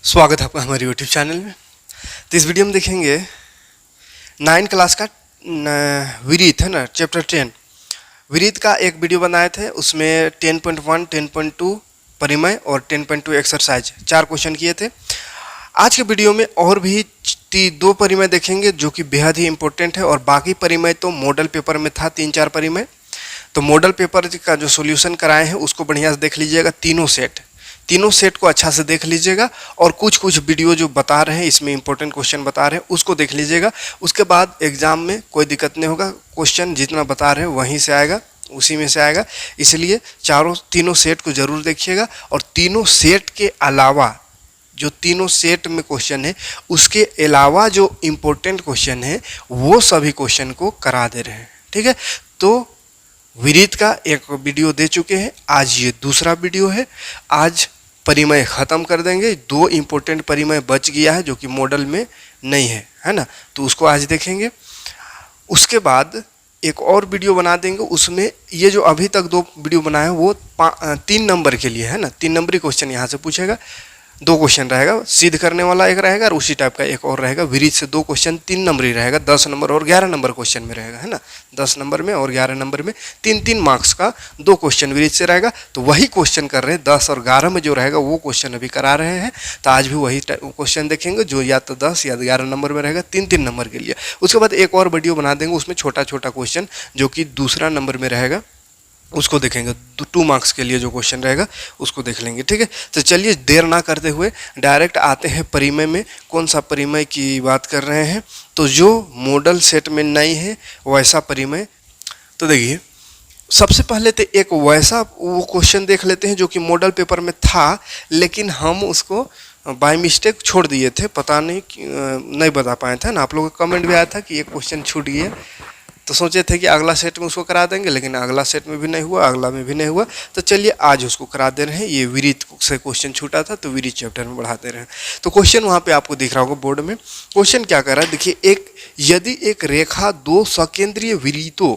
स्वागत है आपका हमारे यूट्यूब चैनल में। तो इस वीडियो में देखेंगे 9 क्लास का विरीत है ना, चैप्टर 10 विरीत का एक वीडियो बनाए थे। उसमें 10.1, 10.2 परिमय और 10.2 एक्सरसाइज 4 क्वेश्चन किए थे। आज के वीडियो में और भी 2 परिमय देखेंगे जो कि बेहद ही इंपॉर्टेंट है, और बाकी परिमय तो मॉडल पेपर में था 3-4 परिमय। तो मॉडल पेपर का जो सॉल्यूशन कराए हैं उसको बढ़िया से देख लीजिएगा, तीनों सेट को अच्छा से देख लीजिएगा, और कुछ वीडियो जो बता रहे हैं इसमें इंपॉर्टेंट क्वेश्चन बता रहे हैं उसको देख लीजिएगा। उसके बाद एग्जाम में कोई दिक्कत नहीं होगा, क्वेश्चन जितना बता रहे हैं वहीं से आएगा, उसी में से आएगा। इसलिए तीनों सेट को जरूर देखिएगा, और तीनों सेट के अलावा जो तीनों सेट में क्वेश्चन है उसके अलावा जो इम्पोर्टेंट क्वेश्चन है वो सभी क्वेश्चन को करा दे रहे हैं। ठीक है, तो विरीत का एक वीडियो दे चुके हैं, आज ये दूसरा वीडियो है। आज परिमय ख़त्म कर देंगे, 2 इम्पोर्टेंट परिमय बच गया है जो कि मॉडल में नहीं है ना, तो उसको आज देखेंगे। उसके बाद एक और वीडियो बना देंगे, उसमें ये जो अभी तक 2 वीडियो बनाए हैं वो 3 नंबर के लिए है ना, 3 नंबरी क्वेश्चन यहाँ से पूछेगा। 2 क्वेश्चन रहेगा, सिद्ध करने वाला एक रहेगा और उसी टाइप का एक और रहेगा। विरीत से 2 क्वेश्चन 3 नंबर ही रहेगा, 10 नंबर और 11 नंबर क्वेश्चन में रहेगा है ना, 10 नंबर में और 11 नंबर में 3-3 मार्क्स का 2 क्वेश्चन विरीत से रहेगा। तो वही क्वेश्चन कर रहे हैं, 10 और 11 में जो रहेगा वो क्वेश्चन अभी करा रहे हैं। तो आज भी वही क्वेश्चन देखेंगे जो या तो 10 या 11 नंबर में रहेगा, 3-3 नंबर के लिए। उसके बाद एक और वीडियो बना देंगे, उसमें छोटा क्वेश्चन जो कि दूसरा नंबर में रहेगा उसको देखेंगे, 2 मार्क्स के लिए जो क्वेश्चन रहेगा उसको देख लेंगे। ठीक है, तो चलिए देर ना करते हुए डायरेक्ट आते हैं परिमय में। कौन सा परिमय की बात कर रहे हैं, तो जो मॉडल सेट में नहीं है वैसा परिमय। तो देखिए सबसे पहले तो एक वैसा वो क्वेश्चन देख लेते हैं जो कि मॉडल पेपर में था, लेकिन हम उसको बाय मिस्टेक छोड़ दिए थे, पता नहीं बता पाए थे ना। आप लोगों का कमेंट भी आया था कि एक क्वेश्चन छूट गया, तो सोचे थे कि अगला सेट में उसको करा देंगे, लेकिन अगला सेट में भी नहीं हुआ, अगला में भी नहीं हुआ। तो चलिए आज उसको करा दे रहे हैं। ये विरीत से क्वेश्चन छूटा था तो विरीत चैप्टर में बढ़ाते रहे। तो क्वेश्चन वहाँ पे आपको दिख रहा होगा बोर्ड में। क्वेश्चन क्या कर रहा है देखिए, यदि एक रेखा 2 सकेंद्रीय विरीतों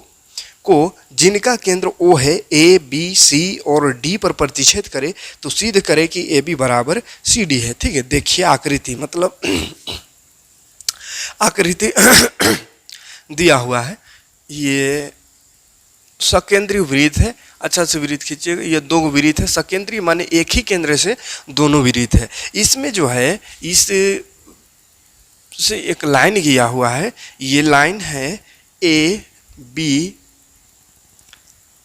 को जिनका केंद्र O है A, B, C और D पर प्रतिच्छेद करे तो सिद्ध करे कि AB बराबर CD है। ठीक है, देखिए आकृति, मतलब आकृति दिया हुआ है। ये सकेंद्रीय वृत्त है, अच्छा से वृत्त खींचिएगा। ये 2 वृत्त है, सकेंद्रीय माने एक ही केंद्र से दोनों वृत्त है। इसमें जो है इस से एक लाइन गया हुआ है, ये लाइन है A, B,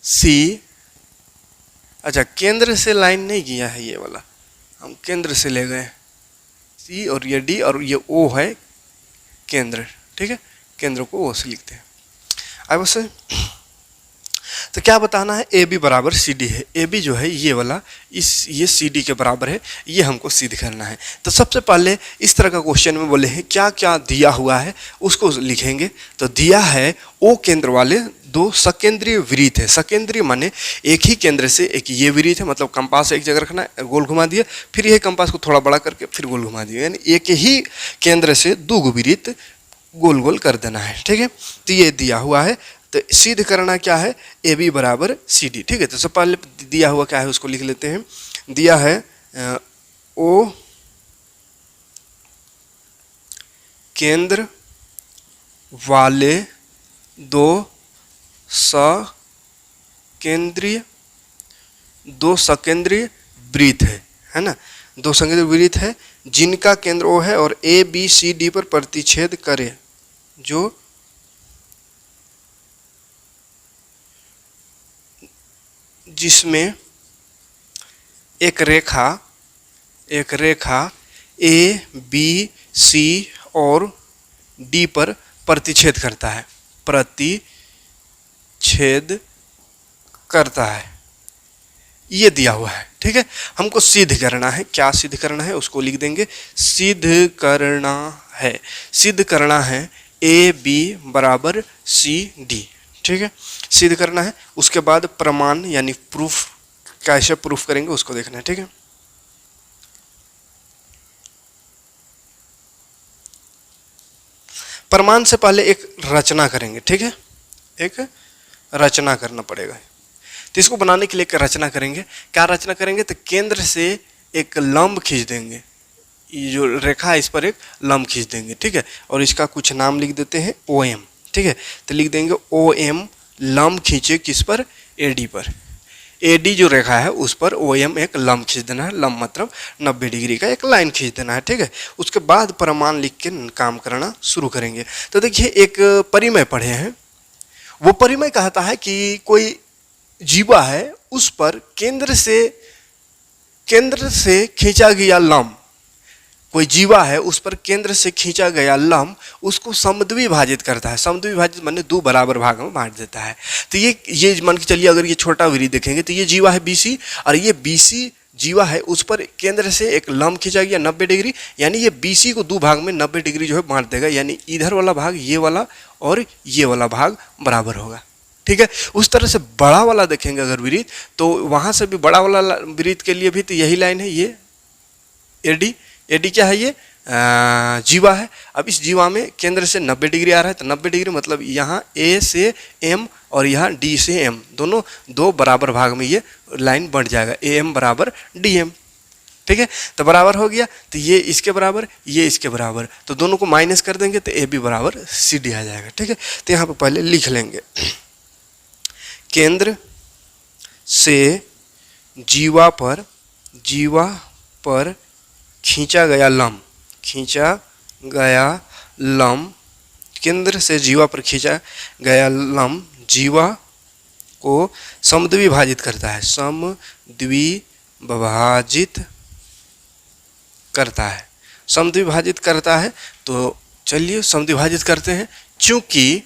C। अच्छा, केंद्र से लाइन नहीं गया है, ये वाला हम केंद्र से ले गए, C और ये D और ये O है केंद्र। ठीक है, केंद्र को O से लिखते हैं। अब से तो क्या बताना है, ए बी बराबर सी डी है। ए बी जो है ये वाला ये सी डी के bराबर है, ये हमको सिद्ध करना है। तो सबसे पहले इस तरह का क्वेश्चन में बोले हैं क्या क्या दिया हुआ है उसको लिखेंगे। तो दिया है ओ केंद्र वाले 2 सकेंद्रीय वृत्त है। सकेंद्रीय माने एक ही केंद्र से, एक ये वृत्त है, मतलब कंपास एक जगह रखना है, गोल घुमा दिया, फिर यही कंपास को थोड़ा बड़ा करके फिर गोल घुमा दिया, यानी एक ही केंद्र से 2 वृत्त गोल गोल कर देना है। ठीक है, तो ये दिया हुआ है। तो सिद्ध करना क्या है, ए बी बराबर सी डी। ठीक है, तो सबसे पहले दिया हुआ क्या है उसको लिख लेते हैं। दिया है ओ केंद्र वाले 2 सकेंद्रीय वृत्त है ना, 2 सकेंद्रीय वृत्त है जिनका केंद्र O है और ए बी सी डी पर प्रतिच्छेद करे, जो जिसमें एक रेखा ए बी सी और डी पर प्रतिच्छेद करता है, ये दिया हुआ है। ठीक है, हमको सिद्ध करना है। क्या सिद्ध करना है उसको लिख देंगे। सिद्ध करना है ए बी बराबर सी डी। ठीक है, सिद्ध करना है। उसके बाद प्रमाण यानी प्रूफ, कैसे प्रूफ करेंगे उसको देखना है। ठीक है, प्रमाण से पहले एक रचना करेंगे। ठीक है, एक रचना करना पड़ेगा। तो इसको बनाने के लिए एक रचना करेंगे। क्या रचना करेंगे, तो केंद्र से एक लंब खींच देंगे, ये जो रेखा है इस पर एक लंब खींच देंगे, ठीक है, और इसका कुछ नाम लिख देते हैं OM, ठीक है। तो लिख देंगे OM लंब खींचे किस पर, AD पर। AD जो रेखा है उस पर OM एक लंब खींच देना है, लंब मतलब 90 डिग्री का एक लाइन खींच देना है, ठीक है। उसके बाद प्रमाण लिख के काम करना शुरू करेंगे। तो देखिए एक परिमेय पढ़े हैं, वो परिमेय कहता है कि कोई जीवा है उस पर केंद्र से खींचा गया लंब, कोई जीवा है उस पर केंद्र से खींचा गया लंब उसको समद्विभाजित करता है। समद्विभाजित माने दो बराबर भाग में बांट देता है। तो ये मान के चलिए अगर ये छोटा वृत्त देखेंगे तो ये जीवा है BC, और ये BC जीवा है उस पर केंद्र से एक लंब खींचा गया 90 डिग्री, यानी ये BC को दो भाग में 90 डिग्री जो है बांट देगा, यानी इधर वाला भाग ये वाला और ये वाला भाग बराबर होगा, ठीक है। उस तरह से बड़ा वाला देखेंगे अगर वृत्त, तो वहां से भी बड़ा वाला वृत्त के लिए भी तो यही लाइन है, ये AD क्या है, ये जीवा है। अब इस जीवा में केंद्र से 90 डिग्री आ रहा है, तो 90 डिग्री मतलब यहाँ A से M और यहाँ D से M, दोनों दो बराबर भाग में ये लाइन बढ़ जाएगा, AM बराबर DM, ठीक है। तो बराबर हो गया, तो ये इसके बराबर, ये इसके बराबर, तो दोनों को माइनस कर देंगे तो AB बराबर CD आ जाएगा, ठीक है। तो यहाँ पर पहले लिख लेंगे, केंद्र से जीवा पर खींचा गया लंब, केंद्र से जीवा पर खींचा गया लंब जीवा को समद्विभाजित करता है, समद्विभाजित करता है। तो चलिए समद्विभाजित करते हैं। चूंकि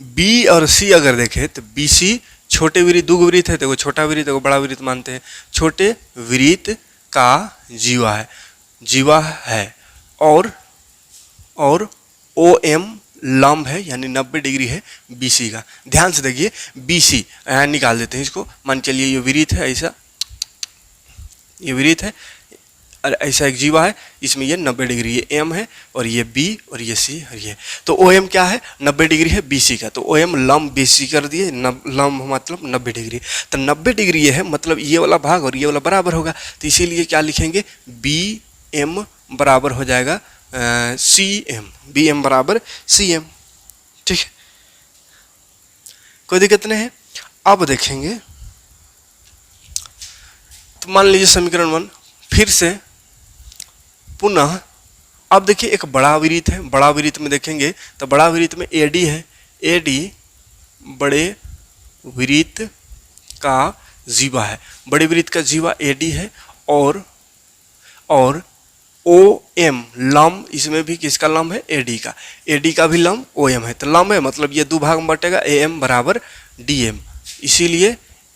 B और C अगर देखें तो BC छोटे वृत्त, दो वृत्त है, तो छोटा वृत्त को बड़ा वृत्त मानते हैं। छोटे वृत्त का जीवा है और OM लंब है, यानी 90 डिग्री है BC का। ध्यान से देखिए BC यहाँ निकाल देते हैं इसको, मान चलिए ये वृत्त है, ऐसा ये वृत्त है और ऐसा एक जीवा है, इसमें ये 90 डिग्री, ये M है और ये B और ये C और ये, तो OM क्या है 90 डिग्री है BC का, तो OM लंब BC कर दिए, लंब मतलब 90 डिग्री, तो 90 डिग्री ये है मतलब ये वाला भाग और ये वाला बराबर होगा, तो इसीलिए क्या लिखेंगे BM बराबर हो जाएगा CM, BM बराबर CM, ठीक है, कोई दिक्कत नहीं है। अब देखेंगे तो मान लीजिए समीकरण 1 फिर से पुनः, अब देखिए एक बड़ा वृत्त है, बड़ा वृत्त में देखेंगे तो बड़ा वृत्त में AD है, AD बड़े वृत्त का जीवा है, बड़े वृत्त का जीवा AD है और OM लंब, इसमें भी किसका लंब है AD का भी लंब OM है, तो लंब है मतलब ये दो भाग में बटेगा, AM बराबर DM, इसीलिए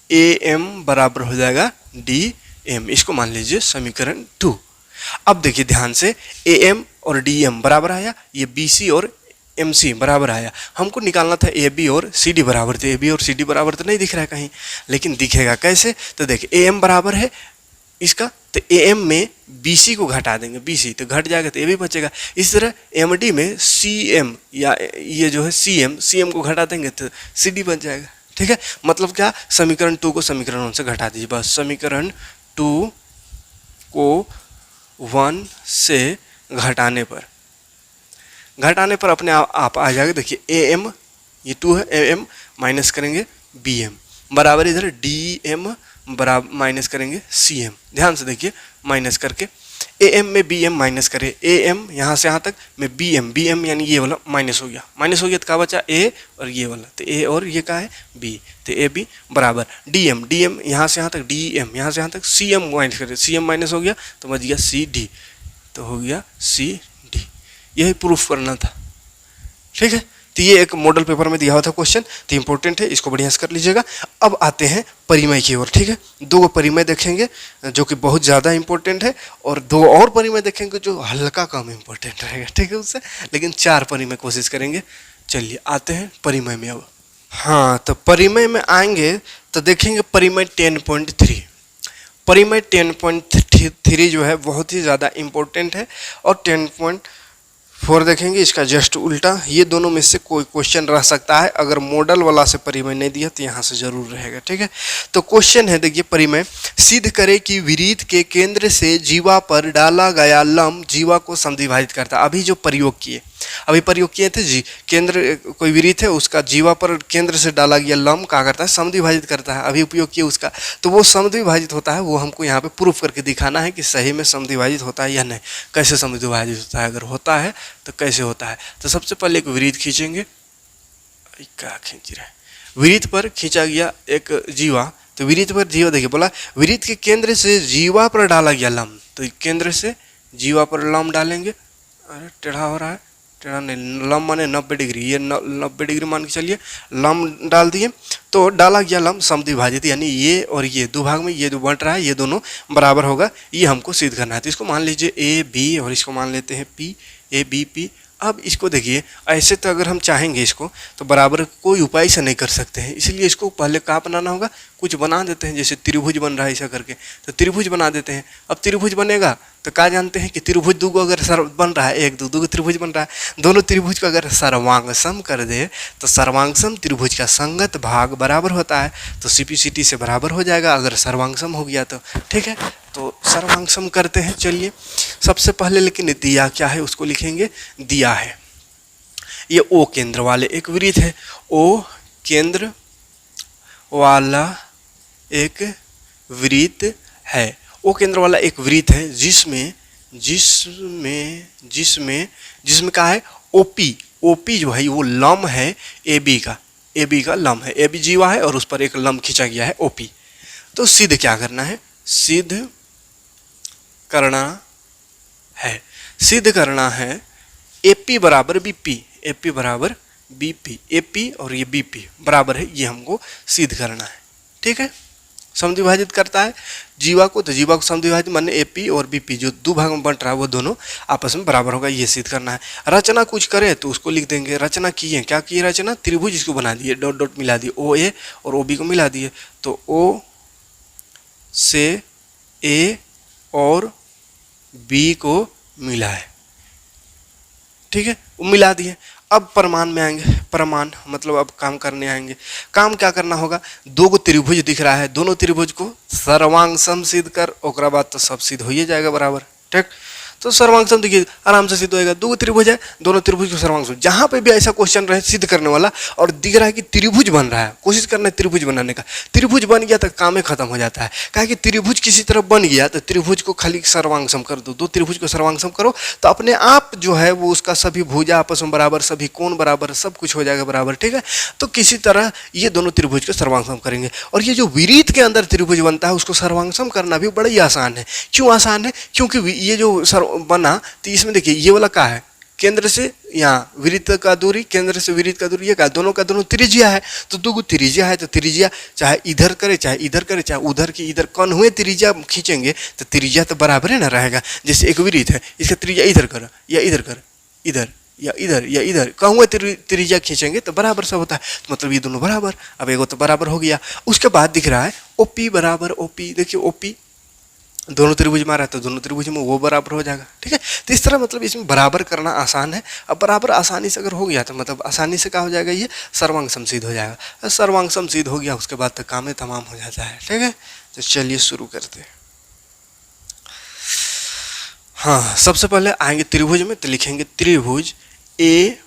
AM बराबर हो जाएगा DM, इसको मान लीजिए समीकरण 2। अब देखिए ध्यान से AM और DM बराबर आया, ये BC और MC बराबर आया, हमको निकालना था AB और CD बराबर, तो AB और CD बराबर तो नहीं दिख रहा है कहीं, लेकिन दिखेगा कैसे, तो देखिए AM बराबर है इसका, तो AM में BC को घटा देंगे, BC तो घट जाएगा तो AB बचेगा। इस तरह MD में CM या ये जो है CM को घटा देंगे तो CD बच जाएगा, ठीक है। मतलब क्या, समीकरण 2 को समीकरण 1 से घटा दीजिए, बस समीकरण 2 को 1 से घटाने पर अपने आप आ जाएगा। देखिए AM ये 2 है, AM माइनस करेंगे BM बराबर इधर DM बराबर माइनस करेंगे CM, ध्यान से देखिए माइनस करके AM में BM माइनस करें, AM यहाँ से यहाँ तक में BM यानी ये वाला माइनस हो गया तो क्या बचा A और ये वाला, तो A और ये क्या है B, तो AB बराबर DM यहाँ से यहाँ तक DM यहाँ से यहाँ तक CM माइनस करें, CM माइनस हो गया तो बच गया CD, तो हो गया CD, यही प्रूफ करना था, ठीक है। तो ये एक मॉडल पेपर में दिया हुआ था क्वेश्चन, तो इंपॉर्टेंट है, इसको बढ़िया से कर लीजिएगा। अब आते हैं परिमेय की ओर, ठीक है। 2 परिमेय देखेंगे जो कि बहुत ज़्यादा इंपॉर्टेंट है, और 2 और परिमेय देखेंगे जो हल्का कम इंपॉर्टेंट रहेगा, ठीक है उससे, लेकिन 4 परिमेय कोशिश करेंगे। चलिए आते हैं परिमेय में। अब हाँ, तो परिमेय में आएंगे तो देखेंगे परिमेय 10.3। परिमेय 10.3 जो है बहुत ही ज़्यादा इम्पोर्टेंट है, और 4 देखेंगे इसका जस्ट उल्टा। ये दोनों में से कोई क्वेश्चन रह सकता है, अगर मॉडल वाला से परिमेय नहीं दिया तो यहाँ से जरूर रहेगा। ठीक है, तो क्वेश्चन है देखिए, परिमेय सिद्ध करे कि विरीत के केंद्र से जीवा पर डाला गया लंब जीवा को समद्विभाजित करता है। अभी जो प्रयोग किए थे जी, केंद्र कोई विरीत है, उसका जीवा पर केंद्र से डाला गया लंब क्या करता है, समद्विभाजित करता है। अभी उपयोग किए उसका, तो वो समद्विभाजित होता है, वो हमको यहाँ पे प्रूफ करके दिखाना है कि सही में समद्विभाजित होता है या नहीं। कैसे समद्विभाजित होता है, अगर होता है तो कैसे होता है। तो सबसे पहले एक विरीत खींचेंगे, क्या खींच रहा है, विरीत पर खींचा गया एक जीवा, तो विरीत पर जीवा देखिए बोला विरीत के केंद्र से जीवा पर डाला गया लंब, तो केंद्र से जीवा पर लंब डालेंगे। अरे टेढ़ा हो रहा है, टेढ़ा नहीं, लंब माने 90 डिग्री, ये 90 डिग्री मान के चलिए, लंब डाल दिए तो डाला गया लंब समद्विभाजित, यानी ये और ये दो भाग में ये जो बंट रहा है ये दोनों बराबर होगा, ये हमको सिद्ध करना है। तो इसको मान लीजिए ए बी और इसको मान लेते हैं पी, ए बी पी। अब इसको देखिए, ऐसे तो अगर हम चाहेंगे इसको तो बराबर कोई उपाय से नहीं कर सकते हैं, इसलिए इसको पहले क्या बनाना होगा, कुछ बना देते हैं। जैसे त्रिभुज बन रहा है ऐसा करके, तो त्रिभुज बना देते हैं। अब त्रिभुज बनेगा तो क्या जानते हैं कि त्रिभुज दो अगर सर बन रहा है, एक दो त्रिभुज बन रहा है, दोनों त्रिभुज को अगर सर्वांगसम कर दे तो सर्वांगसम त्रिभुज का संगत भाग बराबर होता है, तो CP/CT से बराबर हो जाएगा अगर सर्वांगसम हो गया तो। ठीक है, तो सर्वांगसम करते हैं। चलिए सबसे पहले लेकिन दिया क्या है उसको लिखेंगे, दिया है ये O केंद्र वाले एक वृत्त है, O केंद्र वाला एक वृत्त है, O केंद्र वाला एक वृत्त है जिसमें क्या है, OP जो है वो लंब है AB का लंब है, AB जीवा है और उस पर एक लंब खींचा गया है OP। तो सिद्ध क्या करना है, सिद्ध करना है AP बराबर BP, AP बराबर BP, AP और ये BP बराबर है, ये हमको सिद्ध करना है। ठीक है, समद्विभाजित करता है जीवा को, तो जीवा को समद्विभाजित माने AP और BP जो दो भाग में बंट रहा है वो दोनों आपस में बराबर होगा, ये सिद्ध करना है। रचना कुछ करें तो उसको लिख देंगे, रचना की है, क्या की रचना, त्रिभुज इसको बना दिए, डॉट डॉट मिला दिए, OA और OB को मिला दिए, तो O से A और B को मिला है। ठीक है, वो मिला दिए। अब प्रमाण में आएंगे, प्रमाण मतलब अब काम करने आएंगे। काम क्या करना होगा, दो गो त्रिभुज दिख रहा है, दोनों त्रिभुज को सर्वांगसम सिद्ध कर, ओकरा बाद तो सब सिद्ध हो ही जाएगा बराबर। ठीक, तो सर्वांगसम देखिए आराम से सिद्ध होएगा, दो त्रिभुज है, दोनों त्रिभुज को सर्वांगसम। जहाँ पे भी ऐसा क्वेश्चन रहे सिद्ध करने वाला और दिख रहा है कि त्रिभुज बन रहा है, कोशिश करना है त्रिभुज बनाने का, त्रिभुज बन गया तो काम ही खत्म हो जाता है। कहा कि त्रिभुज किसी तरफ बन गया तो त्रिभुज को खाली सर्वांगसम कर दो, दो त्रिभुज को सर्वांगसम करो तो अपने आप जो है वो उसका सभी भुजा आपस में बराबर, सभी कोण बराबर, सब कुछ हो जाएगा बराबर। ठीक है, तो किसी तरह ये दोनों त्रिभुज को सर्वांगसम करेंगे। और ये जो विरीत के अंदर त्रिभुज बनता है उसको सर्वांगसम करना भी बड़ा ही आसान है। क्यों आसान है, क्योंकि ये जो बना तो इसमें देखिए ये वाला क्या है, केंद्र से यहाँ वृत्त का दूरी, केंद्र से वृत्त का दूरी, ये क्या, दोनों का दोनों त्रिज्या है, तो दो त्रिज्या है, तो त्रिज्या चाहे इधर करे चाहे इधर करे, चाहे उधर की इधर कौन हुए त्रिज्या खींचेंगे तो त्रिज्या तो बराबर है ना रहेगा। जैसे एक वृत्त है, इसका त्रिज्या इधर कर या इधर कर, इधर या इधर या इधर कहूँ त्रिज्या खींचेंगे तो बराबर सब होता है, तो मतलब ये दोनों बराबर। अब एगो तो बराबर हो गया। उसके बाद दिख रहा है OP बराबर OP, देखिए OP दोनों त्रिभुज मारा है तो दोनों त्रिभुज में वो बराबर हो जाएगा। ठीक है, तो इस तरह मतलब इसमें बराबर करना आसान है। अब बराबर आसानी से अगर हो गया तो मतलब आसानी से क्या हो जाएगा, ये सर्वांगसम सिद्ध हो जाएगा। सर्वांगसम सिद्ध हो गया उसके बाद तो काम तमाम हो जाता है। ठीक है, तो चलिए शुरू करते हैं। हाँ, सबसे पहले आएंगे त्रिभुज में, तो लिखेंगे त्रिभुज AOP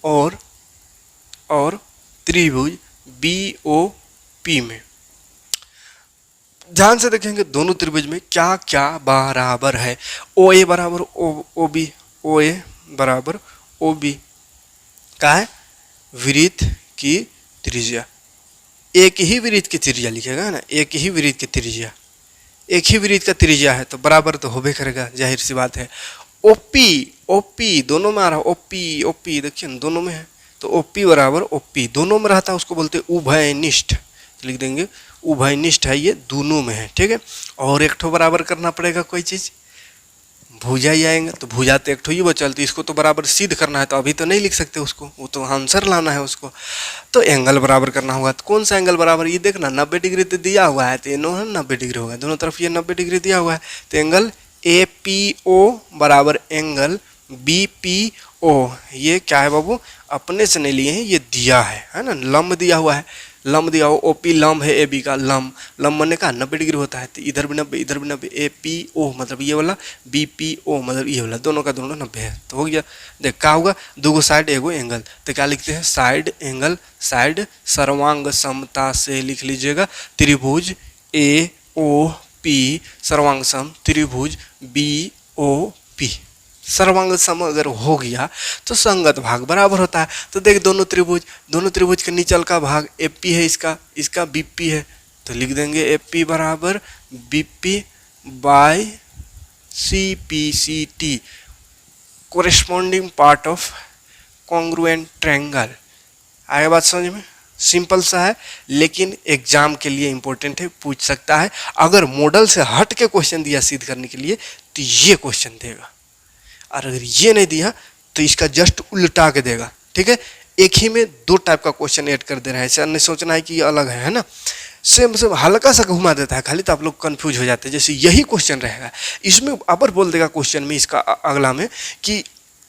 और त्रिभुज BOP में ध्यान से देखेंगे दोनों त्रिभुज में क्या क्या बराबर है। OA बराबर OB, OA बराबर OB क्या है, वृत्त की त्रिज्या, एक ही वृत्त की त्रिज्या लिखेगा ना, एक ही वृत्त की त्रिज्या, एक ही वृत्त का त्रिज्या है तो बराबर तो होबे करेगा, जाहिर सी बात है। OP दोनों में आ रहा है, OP देखिए दोनों में है, तो OP बराबर OP दोनों में रहता है, उसको बोलते हैं उभयनिष्ठ, लिख देंगे उभयनिष्ठ है, ये दोनों में है। ठीक है, और एक ठो बराबर करना पड़ेगा कोई चीज़, भुजा ही आएंगे तो भुजा तो एक ठो ही बचल, तो इसको तो बराबर सिद्ध करना है, तो अभी तो नहीं लिख सकते उसको, वो तो आंसर लाना है उसको। तो एंगल बराबर करना होगा, तो कौन सा एंगल बराबर, ये देखना 90 डिग्री तो दिया हुआ है, तो ये 90 डिग्री होगा, दोनों तरफ ये 90 डिग्री दिया हुआ है, तो एंगल APO बराबर एंगल BPO। ये क्या है बाबू, अपने से नहीं लिए हैं, ये दिया है ना, लंब दिया हुआ है, लंब दिया हुआ। OP लंब है AB का, लंब लंब बनने का 90 डिग्री होता है, तो इधर भी 90 इधर भी 90। APO मतलब ये वाला, BPO मतलब ये वाला, दोनों का दोनों 90 है। तो हो गया, देख क्या होगा, दो गो साइड एगो एंगल, तो क्या लिखते हैं, साइड एंगल, साइड सर्वांग समता से लिख लीजिएगा त्रिभुज AOP सर्वांग सम त्रिभुज BOP। सर्वांग सम अगर हो गया तो संगत भाग बराबर होता है। तो देख दोनों त्रिभुज के नीचल का भाग AP है, इसका BP है, तो लिख देंगे AP बराबर BP by CPCT corresponding part of congruent triangle. आगे बात समझ में, सिंपल सा है, लेकिन एग्जाम के लिए इंपॉर्टेंट है, पूछ सकता है। अगर मॉडल से हट के क्वेश्चन दिया सिद्ध करने के लिए तो ये क्वेश्चन देगा, और अगर ये नहीं दिया तो इसका जस्ट उल्टा के देगा। ठीक है, एक ही में दो टाइप का क्वेश्चन ऐड कर दे रहा है, ऐसा नहीं सोचना है कि ये अलग है ना, सेम हल्का सा घुमा देता है खाली, तो आप लोग कंफ्यूज हो जाते हैं। जैसे यही क्वेश्चन रहेगा, इसमें अबर बोल देगा क्वेश्चन में, इसका अगला में कि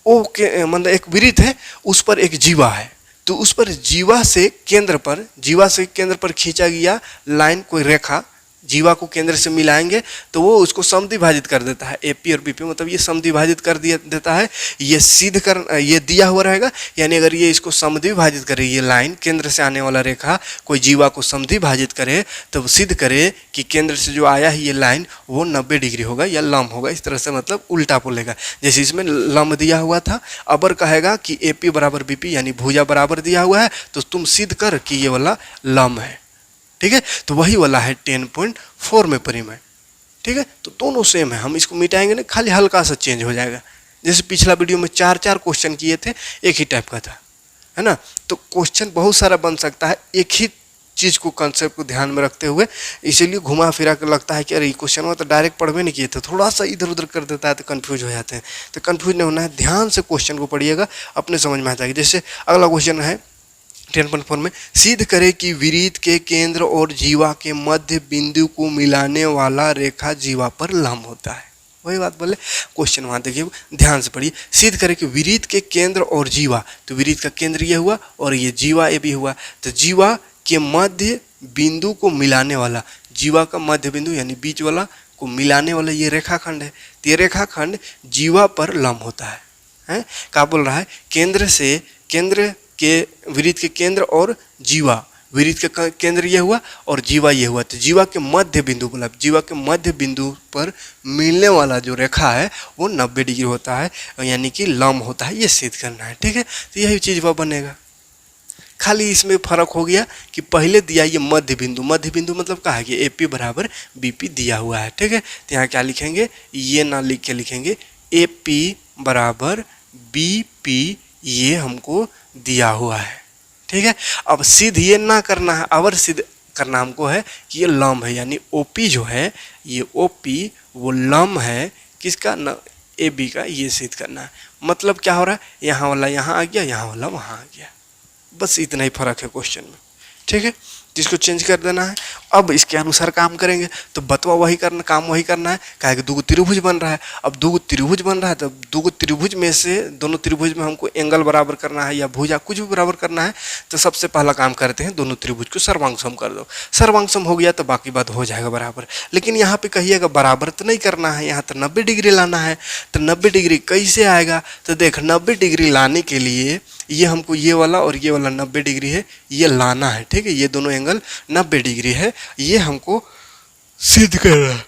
ओ के मतलब एक वृत्त है, उस पर एक जीवा है, तो उस पर जीवा से केंद्र पर खींचा गया लाइन, कोई रेखा जीवा को केंद्र से मिलाएंगे तो वो उसको समद्विभाजित कर देता है। AP और BP मतलब ये समद्विभाजित कर देता है, ये सिद्ध कर, ये दिया हुआ रहेगा, यानी अगर ये इसको समद्विभाजित करे, ये लाइन केंद्र से आने वाला रेखा कोई जीवा को समद्विभाजित करे, तो सिद्ध करे कि केंद्र से जो आया है ये लाइन वो 90 डिग्री होगा या लंब होगा। इस तरह से मतलब उल्टा बोलेगा, जैसे इसमें लंब दिया हुआ था, अबर कहेगा कि AP बराबर BP यानी भुजा बराबर दिया हुआ है, तो तुम सिद्ध कर कि ये वाला लंब है। ठीक है, तो वही वाला है 10.4 में परिमेय। ठीक है, तो दोनों सेम है, हम इसको मिटाएंगे ना, खाली हल्का सा चेंज हो जाएगा। जैसे पिछला वीडियो में 4 क्वेश्चन किए थे, एक ही टाइप का था, है ना, तो क्वेश्चन बहुत सारा बन सकता है एक ही चीज़ को, कंसेप्ट को ध्यान में रखते हुए। इसीलिए घुमा फिरा कर लगता है कि अरे क्वेश्चन में तो डायरेक्ट पढ़वे नहीं किए थे, थोड़ा सा इधर उधर कर देता है तो कन्फ्यूज हो जाते हैं। तो कन्फ्यूज नहीं होना है, ध्यान से क्वेश्चन को पढ़िएगा, अपने समझ में आ जाएगा। जैसे अगला क्वेश्चन है 10.4 में, सिद्ध करे कि वृत्त के केंद्र और जीवा के मध्य बिंदु को मिलाने वाला रेखा जीवा पर लंब होता है। वही बात बोले, क्वेश्चन वहाँ देखिए, ध्यान से पढ़िए। सिद्ध करे कि वृत्त के केंद्र और जीवा, तो वृत्त का केंद्र ये हुआ और ये जीवा ये भी हुआ, तो जीवा के मध्य बिंदु को मिलाने वाला, जीवा का मध्य बिंदु यानी बीच वाला को मिलाने वाला ये रेखाखंड है, तो ये रेखाखंड जीवा पर लंब होता है। क्या बोल रहा है, केंद्र के वृत्त के केंद्र और जीवा, वृत्त का केंद्र ये हुआ और जीवा ये हुआ, तो जीवा के मध्य बिंदु, मतलब जीवा के मध्य बिंदु पर मिलने वाला जो रेखा है वो 90 डिग्री होता है, यानी कि लंब होता है, ये सिद्ध करना है। ठीक है, तो यही चीज़ वह बनेगा, खाली इसमें फर्क हो गया कि पहले दिया ये मध्य बिंदु मतलब क्या है कि AP बराबर BP दिया हुआ है। ठीक है, तो यहाँ क्या लिखेंगे, ये ना लिख के लिखेंगे AP बराबर BP, ये हमको दिया हुआ है। ठीक है, अब सिद्ध ये ना करना है, अवर सिद्ध करना हमको है कि ये लंब है, यानी OP जो है ये OP वो लंब है किसका, न AB का, ये सिद्ध करना है। मतलब क्या हो रहा है, यहाँ वाला यहाँ आ गया, यहाँ वाला वहाँ आ गया, बस इतना ही फर्क है क्वेश्चन में। ठीक है, जिसको चेंज कर देना है, अब इसके अनुसार काम करेंगे, तो बतवा वही करना, काम वही करना है। कहा कि दो त्रिभुज बन रहा है, अब दो त्रिभुज बन रहा है, तो दो त्रिभुज में से दोनों त्रिभुज में हमको एंगल बराबर करना है या भुजा कुछ भी बराबर करना है, तो सबसे पहला काम करते हैं, दोनों त्रिभुज को सर्वांगसम कर दो। सर्वांगसम हो गया तो बाकी बात हो जाएगा बराबर। लेकिन यहाँ पे कहिएगा बराबर तो नहीं करना है, यहाँ तो 90 डिग्री लाना है, तो 90 डिग्री कैसे आएगा, तो देख 90 डिग्री लाने के लिए ये हमको ये वाला और ये वाला 90 डिग्री है, ये लाना है। ठीक है, ये दोनों एंगल 90 डिग्री है, ये हमको सिद्ध करना है।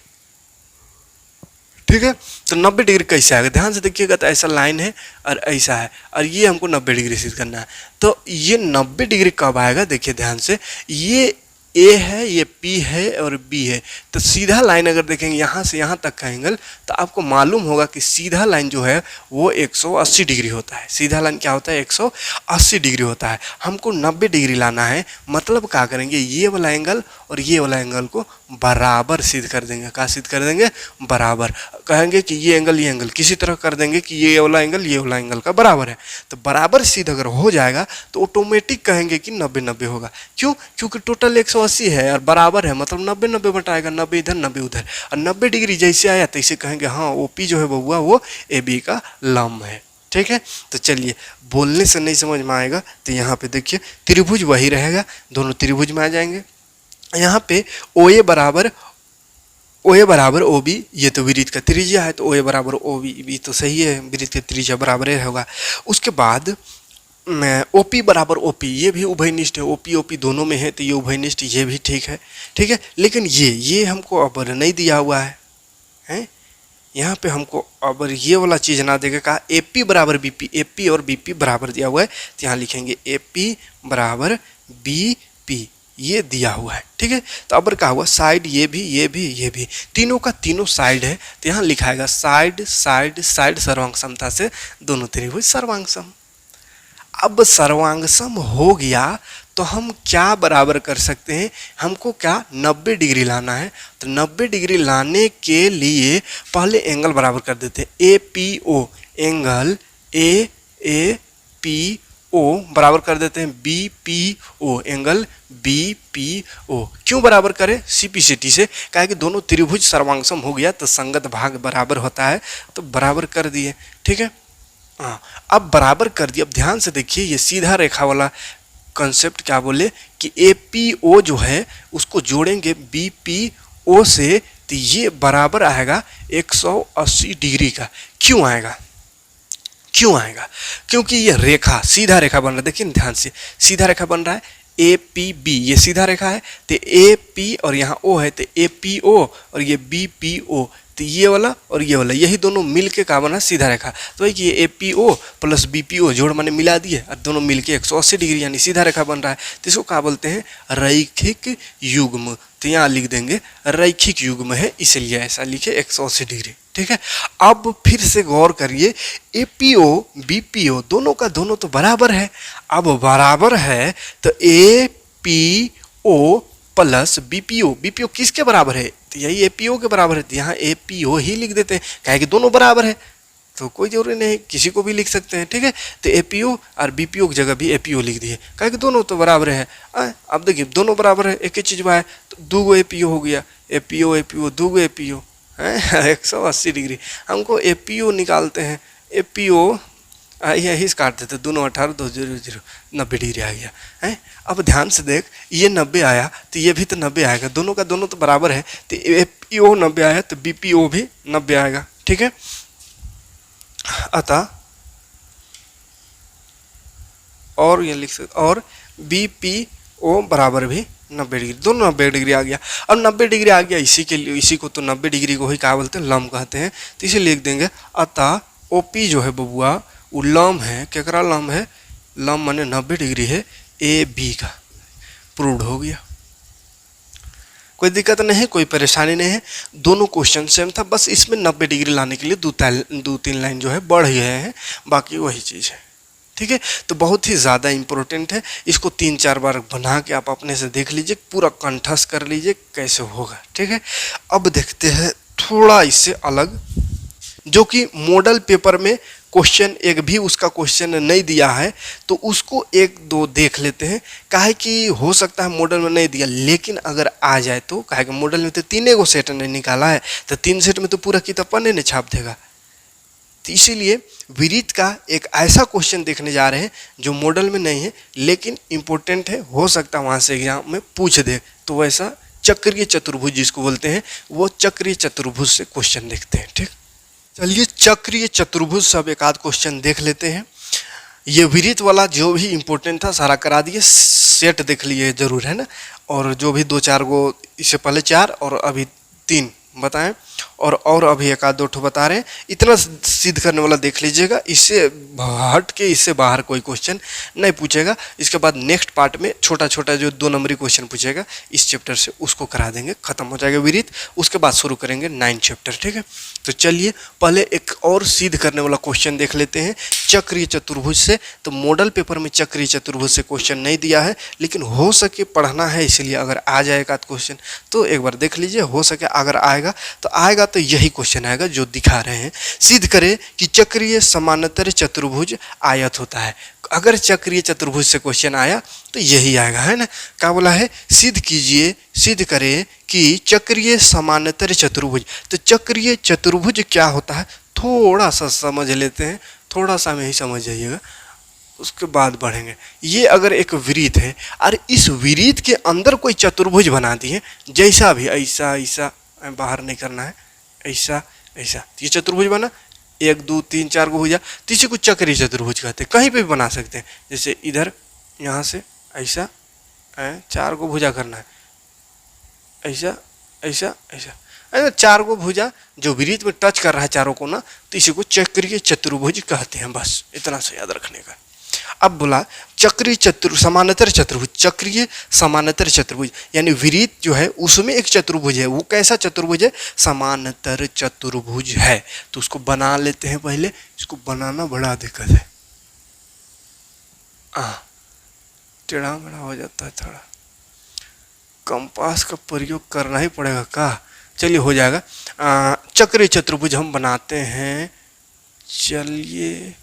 ठीक है, तो 90 डिग्री कैसे आएगा, ध्यान से देखिएगा, तो ऐसा लाइन है और ऐसा है, और ये हमको 90 डिग्री सिद्ध करना है। तो ये 90 डिग्री कब आएगा, देखिए ध्यान से, ये A है, ये P है और B है, तो सीधा लाइन अगर देखेंगे यहाँ से यहाँ तक का एंगल, तो आपको मालूम होगा कि सीधा लाइन जो है वो 180 डिग्री होता है। सीधा लाइन क्या होता है, 180 डिग्री होता है। हमको 90 डिग्री लाना है, मतलब क्या करेंगे, ये वाला एंगल और ये वाला एंगल को बराबर सिद्ध कर देंगे। क्या सिद्ध कर देंगे, बराबर। कहेंगे कि ये एंगल किसी तरह कर देंगे कि ये वाला एंगल का बराबर है, तो बराबर सिद्ध अगर हो जाएगा तो ऑटोमेटिक कहेंगे कि 90-90 होगा। क्यों, क्योंकि टोटल 180 180 है और बराबर है, मतलब 90 90 बटाएगा, 90 इधर 90 उधर, और 90 डिग्री जैसे आया तैसे कहेंगे हाँ ओपी जो है बबुआ वो ए बी का लंब है। ठीक है, तो चलिए बोलने से नहीं समझ में आएगा तो यहाँ पे देखिए त्रिभुज वही रहेगा, दोनों त्रिभुज में आ जाएंगे। यहाँ पे ओ ए बराबर ओ बी, ये तो विरीत का त्रिज्या है तो ओ ए बराबर ओ बी तो सही है, विरीत का त्रिज्या बराबर ही होगा। उसके बाद ओ पी बराबर ओ पी, ये भी उभयनिष्ठ है, ओ पी दोनों में है तो ये उभयनिष्ठ, ये भी ठीक है। ठीक है, लेकिन ये हमको अब नहीं दिया हुआ है, यहाँ पे हमको अब ये वाला चीज़ ना देगा, कहा ए पी बराबर बी पी, ए पी और बी पी बराबर दिया हुआ है तो यहाँ लिखेंगे ए पी बराबर बी पी, ये दिया हुआ है। ठीक है, तो अब क्या हुआ साइड ये भी तीनों का तीनों साइड है तो यहाँ लिखाएगा साइड साइड साइड सर्वांग समता से दोनों त्रिभुज सर्वांग सम। अब सर्वांग सम हो गया तो हम क्या बराबर कर सकते हैं, हमको क्या 90 डिग्री लाना है, तो 90 डिग्री लाने के लिए पहले एंगल बराबर कर देते हैं, A P O angle A P O बराबर कर देते हैं B P O angle B P O. क्यों बराबर करें, सीपीसीटी से, कहा कि दोनों त्रिभुज सर्वांग सम हो गया तो संगत भाग बराबर होता है तो बराबर कर दिए। ठीक है, हाँ अब बराबर कर दिया। अब ध्यान से देखिए ये सीधा रेखा वाला कंसेप्ट क्या बोले कि ए पी ओ जो है उसको जोड़ेंगे बी पी ओ से तो ये बराबर आएगा 180 डिग्री का। क्यों आएगा, क्योंकि ये रेखा सीधा रेखा बन रहा है, देखिए ध्यान से सीधा रेखा बन रहा है, ए पी बी ये सीधा रेखा है तो ए पी और यहाँ ओ है तो ए पी ओ और ये बी पी ओ, तो ये वाला और ये वाला यही दोनों मिल के क्या बना सीधा रेखा, तो वही कि ये A P O plus B P O जोड़ मैंने मिला दिए और दोनों मिल के 180 डिग्री यानी सीधा रेखा बन रहा है, तो इसको क्या बोलते हैं रैखिक युग्म। तो यहाँ लिख देंगे रैखिक युग्म है इसलिए ऐसा लिखे 180 डिग्री। ठीक है, अब फिर से गौर करिए A P O B P O दोनों का दोनों तो बराबर है, अब बराबर है तो A P O plus B P O किसके बराबर है, तो यही ए पी ओ के बराबर है, तो यहाँ ए पी ओ ही लिख देते हैं, कहे कि दोनों बराबर है तो कोई जरूरी नहीं किसी को भी लिख सकते हैं। ठीक है, तो ए पी ओ और बी पी ओ की जगह भी ए पी ओ लिख दिए, कहे कि दोनों तो बराबर है। अब देखिए दोनों बराबर है, एक ही चीज़ है तो दो ए पी ओ हो गया, ए पी ओ दो ए पी ओ है 180 डिग्री। हमको ए पी ओ निकालते हैं, ए पी ओ यही काट देते, दोनों 18 2 0 0 90 डिग्री आ गया है। अब ध्यान से देख ये 90 आया तो ये भी तो 90 आएगा, दोनों का दोनों तो बराबर है तो ए पी ओ 90 आया तो बी पी ओ भी 90 आएगा। ठीक है, अतः और ये लिख सकते और बी पी ओ बराबर भी 90 डिग्री, दोनों 90 डिग्री आ गया। अब 90 डिग्री आ गया इसी के लिए, इसी को तो 90 डिग्री को ही क्या बोलते हैं लंब कहते हैं, तो इसे लिख देंगे अतः ओ पी जो है बबुआ वो लंब है, केकरा लंब है, लंब माने 90 डिग्री है ए बी का, प्रूव्ड हो गया। कोई दिक्कत नहीं है, कोई परेशानी नहीं है, दोनों क्वेश्चन सेम था, बस इसमें 90 डिग्री लाने के लिए दो तीन लाइन जो है बढ़ गए हैं, बाकी वही चीज़ है। ठीक है, तो बहुत ही ज़्यादा इम्पोर्टेंट है, इसको 3-4 बार बना के आप अपने से देख लीजिए, पूरा कंठस्थ कर लीजिए कैसे होगा। ठीक है, अब देखते हैं थोड़ा इससे अलग, जो कि मॉडल पेपर में क्वेश्चन एक भी उसका क्वेश्चन नहीं दिया है तो उसको एक दो देख लेते हैं, काहे कि हो सकता है मॉडल में नहीं दिया लेकिन अगर आ जाए तो, काहे कि मॉडल में तो 3 सेट नहीं निकाला है तो 3 सेट में तो पूरा किताब पन्ने ने छाप देगा, तो इसीलिए विरीत का एक ऐसा क्वेश्चन देखने जा रहे हैं जो मॉडल में नहीं है लेकिन इम्पोर्टेंट है, हो सकता है वहाँ से एग्जाम में पूछ दे, तो वैसा चक्रीय चतुर्भुज जिसको बोलते हैं वो चक्रीय चतुर्भुज से क्वेश्चन देखते हैं। ठीक, चलिए चक्रीय चतुर्भुज सब एक आध क्वेश्चन देख लेते हैं। ये विरीत वाला जो भी इम्पोर्टेंट था सारा करा दिए, सेट देख लिए जरूर है ना, और जो भी 2-4 गो इससे पहले 4 और अभी 3 बताएं और अभी एक आध 2 ठो बता रहे हैं, इतना सिद्ध करने वाला देख लीजिएगा, इससे हट के इससे बाहर कोई क्वेश्चन नहीं पूछेगा। इसके बाद नेक्स्ट पार्ट में छोटा छोटा जो 2 नंबरी क्वेश्चन पूछेगा इस चैप्टर से उसको करा देंगे, खत्म हो जाएगा विरीत, उसके बाद शुरू करेंगे 9 चैप्टर। ठीक है, तो चलिए पहले एक और सिद्ध करने वाला क्वेश्चन देख लेते हैं चक्रीय चतुर्भुज से। तो मॉडल पेपर में चक्रीय चतुर्भुज से क्वेश्चन नहीं दिया है लेकिन हो सके पढ़ना है, इसलिए अगर आ जाएगा क्वेश्चन तो एक बार देख लीजिए, हो सके अगर आएगा तो आएगा तो यही क्वेश्चन आएगा जो दिखा रहे हैं। सिद्ध करें कि चक्रीय समानांतर चतुर्भुज आयत होता है। अगर चक्रीय चतुर्भुज से क्वेश्चन आया तो यही आएगा, है ना। क्या बोला है, सिद्ध कीजिए, सिद्ध करें कि चक्रीय समानांतर चतुर्भुज। तो चक्रीय चतुर्भुज क्या होता है थोड़ा सा समझ लेते हैं, थोड़ा सा में ही समझ जाइएगा, उसके बाद बढ़ेंगे। ये अगर एक वृत्त है और इस वृत्त के अंदर कोई चतुर्भुज बना दिए, जैसा भी, ऐसा ऐसा बाहर नहीं करना है, ऐसा ऐसा, ये चतुर्भुज बना, 1 2 3 4 को भुजा, तो इसे कुछ चक्रीय चतुर्भुज कहते हैं। कहीं पे भी बना सकते हैं, जैसे इधर यहाँ से ऐसा 4 को भुजा करना है, ऐसा ऐसा ऐसा, ऐसा 4 को भुजा जो वृत्त में टच कर रहा है चारों को ना, तो इसी को चक्रीय चतुर्भुज कहते हैं। बस इतना सा याद रखने का। अब बोला चक्रीय समानांतर चतुर्भुज, चक्रीय समानांतर चतुर्भुज यानी वृत्त जो है उसमें एक चतुर्भुज है। वो कैसा चतुर्भुज है, समानांतर चतुर्भुज है। तो उसको बना लेते हैं पहले, इसको बनाना बड़ा दिक्कत है, टेढ़ा मेढ़ा हो जाता है, थोड़ा कंपास का प्रयोग करना ही पड़ेगा का। चलिए हो जाएगा। चक्रीय चतुर्भुज हम बनाते हैं, चलिए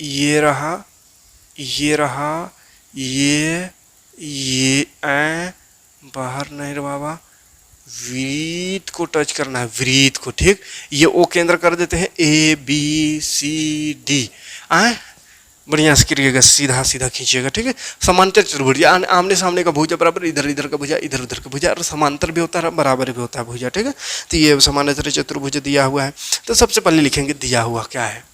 ये रहा, ये रहा, ये बाहर नहीं रे बाबा, वृत्त को टच करना है, वृत्त को, ठीक। ये ओ केंद्र कर देते हैं, A B C D, बढ़िया से करिएगा, सीधा सीधा खींचिएगा, ठीक है। समांतर चतुर्भुज आमने सामने का भुजा बराबर, इधर इधर का भुजा, इधर उधर का भुजा, और समांतर भी होता है बराबर भी होता है भुजा, ठीक है। तो ये समांतर चतुर्भुज दिया हुआ है। तो सबसे पहले लिखेंगे दिया हुआ क्या है,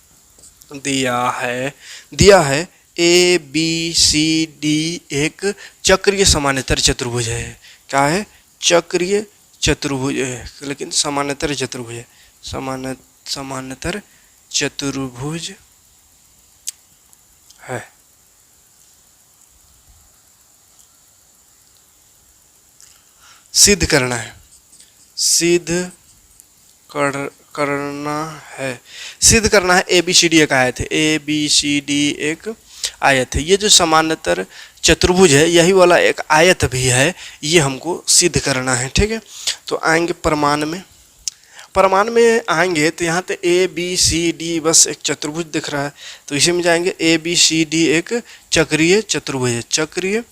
दिया है A B C D एक चक्रीय समानांतर चतुर्भुज है। क्या है, चक्रीय चतुर्भुज है, लेकिन समानांतर चतुर्भुज है, समानांतर चतुर्भुज है। सिद्ध करना है, सिद्ध करना है, सिद्ध करना है। ABCD एक आयत है, ABCD एक आयत है। ये जो समानांतर चतुर्भुज है यही वाला एक आयत भी है, ये हमको सिद्ध करना है, ठीक है। तो आएंगे प्रमाण में, प्रमाण में आएंगे तो यहाँ पे ABCD बस एक चतुर्भुज दिख रहा है, तो इसी में जाएंगे ABCD एक चक्रीय चतुर्भुज है, चक्रीय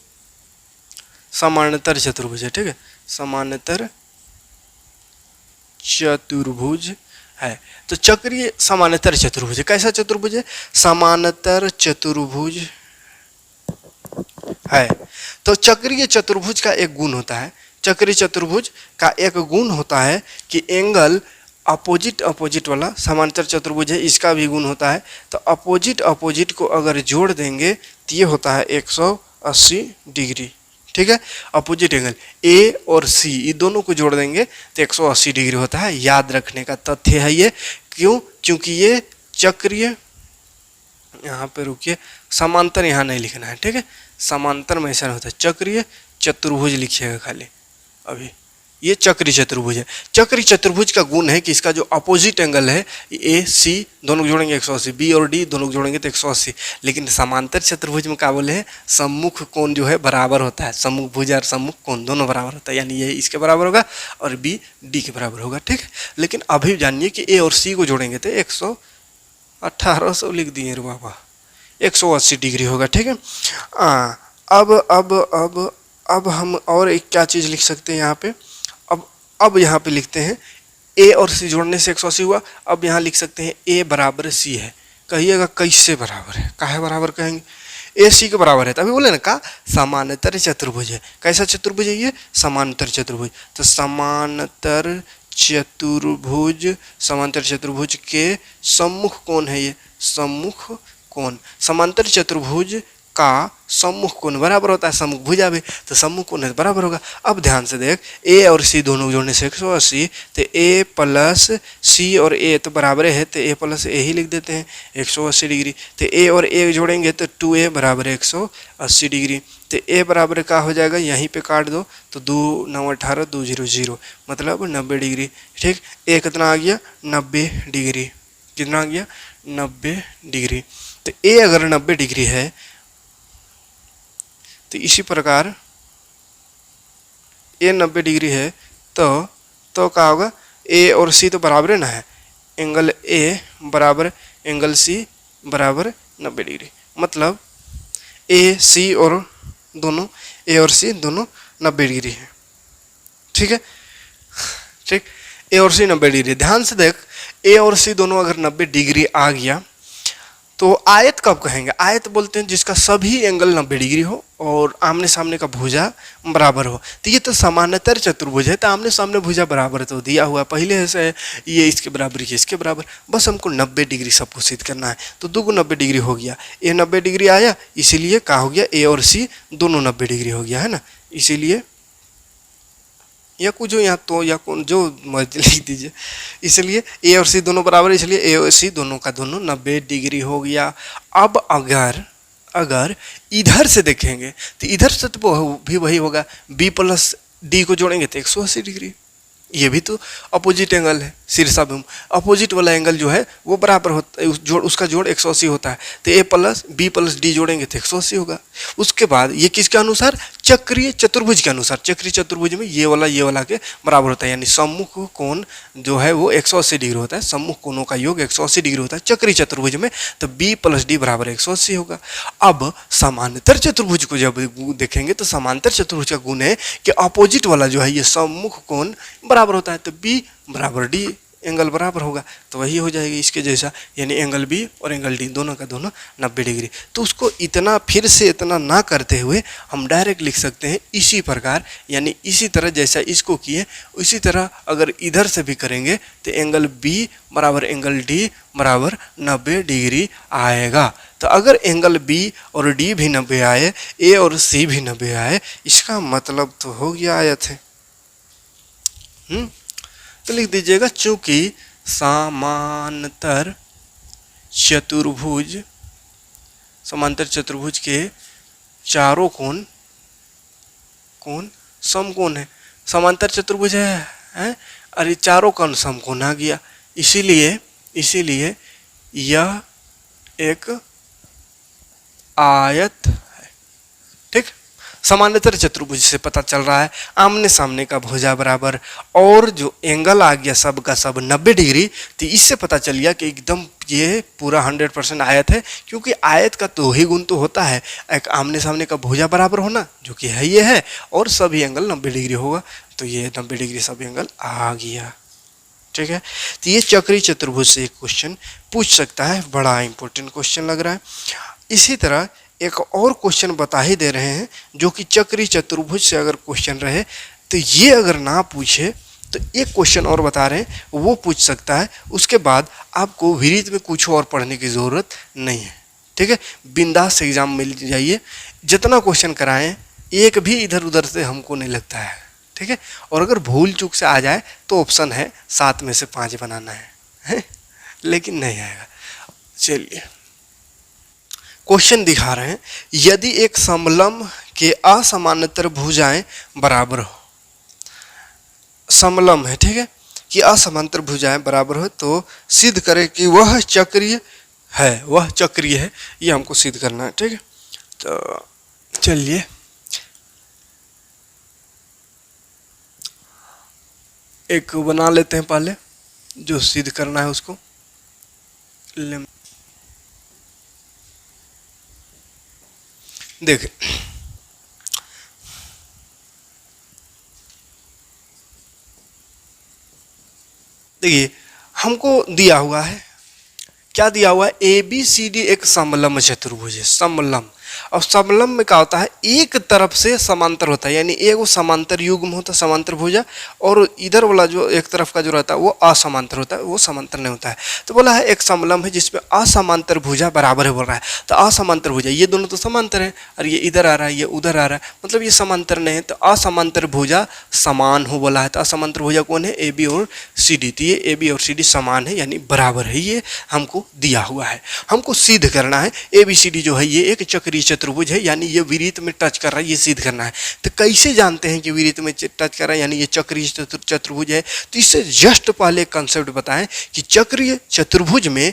समानांतर चतुर्भुज है, ठीक है, समानांतर चतुर्भुज है। तो चक्रीय समानांतर चतुर्भुज है, कैसा चतुर्भुज है, समानांतर चतुर्भुज है। तो चक्रीय चतुर्भुज का एक गुण होता है, चक्रीय चतुर्भुज का एक गुण होता है कि एंगल अपोजिट वाला समांतर चतुर्भुज है, इसका भी गुण होता है। तो अपोजिट को अगर जोड़ देंगे तो ये होता है 180 डिग्री, ठीक है। अपोजिट एंगल A और C ये दोनों को जोड़ देंगे तो 180 डिग्री होता है। याद रखने का तथ्य है ये, क्यों, क्योंकि ये चक्रीय, यहाँ पे रुकिए, समांतर यहाँ नहीं लिखना है, ठीक है, समांतर में ऐसा होता है, चक्रीय चतुर्भुज लिखिएगा खाली। अभी ये चक्रीय चतुर्भुज है। चक्रीय चतुर्भुज का गुण है कि इसका जो अपोजिट एंगल है A C दोनों को जोड़ेंगे 180, B और D दोनों को जोड़ेंगे तो 180। लेकिन समांतर चतुर्भुज में क्या बोले हैं, सम्मुख कोण जो है बराबर होता है, सम्मुख भुजा और सम्मुख कोण दोनों बराबर होता है, यानी ये इसके बराबर होगा और B D के बराबर होगा, ठीक है। लेकिन अभी जानिए कि A और C को जोड़ेंगे तो 1800 लिख दिए रे बाबा, 180 डिग्री होगा, ठीक है। अब हम और एक क्या चीज़ लिख सकते हैं यहाँ पे, अब यहाँ पे लिखते हैं A और C जोड़ने से 180 हुआ। अब यहाँ लिख सकते हैं A बराबर C है। कहिएगा कैसे बराबर है, काहे बराबर कहेंगे, A C के बराबर है, तभी बोले ना का समांतर चतुर्भुज है। कैसा चतुर्भुज है ये, समांतर चतुर्भुज। तो समांतर चतुर्भुज के सम्मुख कोण है ये, सम्मुख कोण, समांतर चतुर्भुज का सम्मुख कोण बराबर होता है सम्मुख भुजा भी, तो सम्मुख कोण है बराबर होगा। अब ध्यान से देख, A और C दोनों जोड़ने से 180, तो A प्लस C और A तो बराबर है, तो A प्लस A ही लिख देते हैं 180 डिग्री। तो A और A जोड़ेंगे तो 2A बराबर 180 डिग्री। तो A बराबर का हो जाएगा, यहीं पे काट दो तो 2 9 18 2 0 0 मतलब 90 डिग्री, ठीक। A कितना आ गया, 90 डिग्री, कितना आ गया, 90 डिग्री। तो A अगर 90 डिग्री है तो इसी प्रकार A 90 डिग्री है तो क्या होगा, ए और सी तो बराबर है ना है, एंगल ए बराबर एंगल सी बराबर 90 डिग्री, मतलब ए सी और दोनों ए और सी दोनों 90 डिग्री है। ठीक है, ठीक, ए और सी 90 डिग्री। ध्यान से देख, ए और सी दोनों अगर 90 डिग्री आ गया तो आयत कब कहेंगे? आयत बोलते हैं जिसका सभी एंगल 90 डिग्री हो और आमने सामने का भुजा बराबर हो। तो ये तो समानांतर चतुर्भुज है, तो आमने सामने भुजा बराबर तो दिया हुआ पहले से है, ये इसके बराबर ये इसके बराबर, बस हमको 90 डिग्री सबको सिद्ध करना है। तो दो को 90 डिग्री हो गया, ए 90 डिग्री आया, इसीलिए क्या हो गया, ए और सी दोनों 90 डिग्री हो गया है ना, इसीलिए या कुछ जो यहाँ तो या कौन जो मर्जी लिख दीजिए, इसलिए ए और सी दोनों बराबर, इसलिए ए और सी दोनों का दोनों 90 डिग्री हो गया। अब अगर इधर से देखेंगे तो इधर से तो भी वही होगा, बी प्लस डी को जोड़ेंगे तो 180 डिग्री, ये भी तो अपोजिट एंगल है, शीर्षाभिमुख अपोजिट वाला एंगल जो है वो बराबर होता है, उसका जोड़ 180 होता है, तो ए प्लस बी प्लस डी जोड़ेंगे तो 180 होगा। उसके बाद ये किसके अनुसार, चक्रीय चतुर्भुज के अनुसार, चक्रीय चतुर्भुज में ये वाला के बराबर होता है, यानी सम्मुख कोण जो है वो 180 डिग्री होता है, सम्मुख कोणों का योग 180 डिग्री होता है चक्रीय चतुर्भुज में, तो बी प्लस डी बराबर 180 होगा। अब समांतर चतुर्भुज को जब देखेंगे तो समांतर चतुर्भुज का गुण है कि अपोजिट वाला जो है ये सम्मुख कोण बराबर होता है, तो बी बराबर डी एंगल बराबर होगा, तो वही हो जाएगी इसके जैसा, यानी एंगल बी और एंगल डी दोनों का दोनों 90 डिग्री। तो उसको इतना फिर से इतना ना करते हुए हम डायरेक्ट लिख सकते हैं इसी प्रकार, यानी इसी तरह जैसा इसको किए उसी तरह अगर इधर से भी करेंगे तो एंगल बी बराबर एंगल डी बराबर 90 डिग्री आएगा। तो अगर एंगल बी और डी भी 90 आए, ए और सी भी 90 आए, इसका मतलब तो हो गया आयत है। तो लिख दीजिएगा, चूंकि समांतर चतुर्भुज के चारों कोण समकोण है, समांतर चतुर्भुज है अरे चारों कोण समकोण आ गया, इसीलिए यह एक आयत है। ठीक, समांतर चतुर्भुज से पता चल रहा है आमने सामने का भुजा बराबर, और जो एंगल आ गया सब का सब 90 डिग्री, तो इससे पता चल गया कि एकदम ये पूरा 100% आयत है, क्योंकि आयत का तो ही गुण तो होता है एक आमने सामने का भुजा बराबर होना, जो कि है ये है, और सभी एंगल 90 डिग्री होगा, तो ये 90 डिग्री सब एंगल आ गया। ठीक है, तो ये चक्रीय चतुर्भुज से एक क्वेश्चन पूछ सकता है, बड़ा इंपॉर्टेंट क्वेश्चन लग रहा है। इसी तरह एक और क्वेश्चन बता ही दे रहे हैं जो कि चक्रीय चतुर्भुज से अगर क्वेश्चन रहे तो ये अगर ना पूछे तो एक क्वेश्चन और बता रहे हैं वो पूछ सकता है, उसके बाद आपको विरीत में कुछ और पढ़ने की ज़रूरत नहीं है। ठीक है, बिंदास से एग्जाम मिल जाइए, जितना क्वेश्चन कराएं एक भी इधर उधर से हमको नहीं लगता है। ठीक है, और अगर भूल चूक से आ जाए तो ऑप्शन है 7 में से 5 बनाना है? लेकिन नहीं आएगा। चलिए क्वेश्चन दिखा रहे हैं, यदि एक समलंब के असमानांतर भुजाएं बराबर हो, समलंब है, ठीक है, कि असमानांतर भुजाएं बराबर हो तो सिद्ध करें कि वह चक्रीय है, ये हमको सिद्ध करना है। ठीक है, तो चलिए एक बना लेते हैं, पहले जो सिद्ध करना है उसको देखिए। देखिए हमको दिया हुआ है, क्या दिया हुआ है, ए बी सी डी एक समलंब चतुर्भुज है, समलंब। और समलंब में क्या होता है, एक तरफ से समांतर होता है, यानी एक वो समांतर युग्म होता है, समांतर भुजा, और इधर वाला जो एक तरफ का जो रहता है वो असमांतर होता है, वो समांतर नहीं होता है। तो बोला है एक समलंब है जिसमें असमांतर भुजा बराबर है, बोल रहा है। तो असमांतर भुजा ये दोनों तो समांतर है, और ये इधर आ रहा है, ये उधर आ रहा है, मतलब ये समांतर नहीं है, तो असमांतर भुजा समान हो बोला है। तो असमांतर भुजा कौन है, ए बी और सी डी। तो ये ए बी और सी डी समान है, यानी बराबर है, ये हमको दिया हुआ है। हमको सिद्ध करना है ए बी सी डी जो है ये एक चक्रीय चतुर्भुज है, यानी ये विरीत में टच कर रहा है, ये सिद्ध करना है। तो कैसे जानते हैं कि विरीत में टच कर रहा है, यानी ये चक्रीय चतुर्भुज है? तो इससे जस्ट पहले कंसेप्ट बताएं कि चक्रीय चतुर्भुज में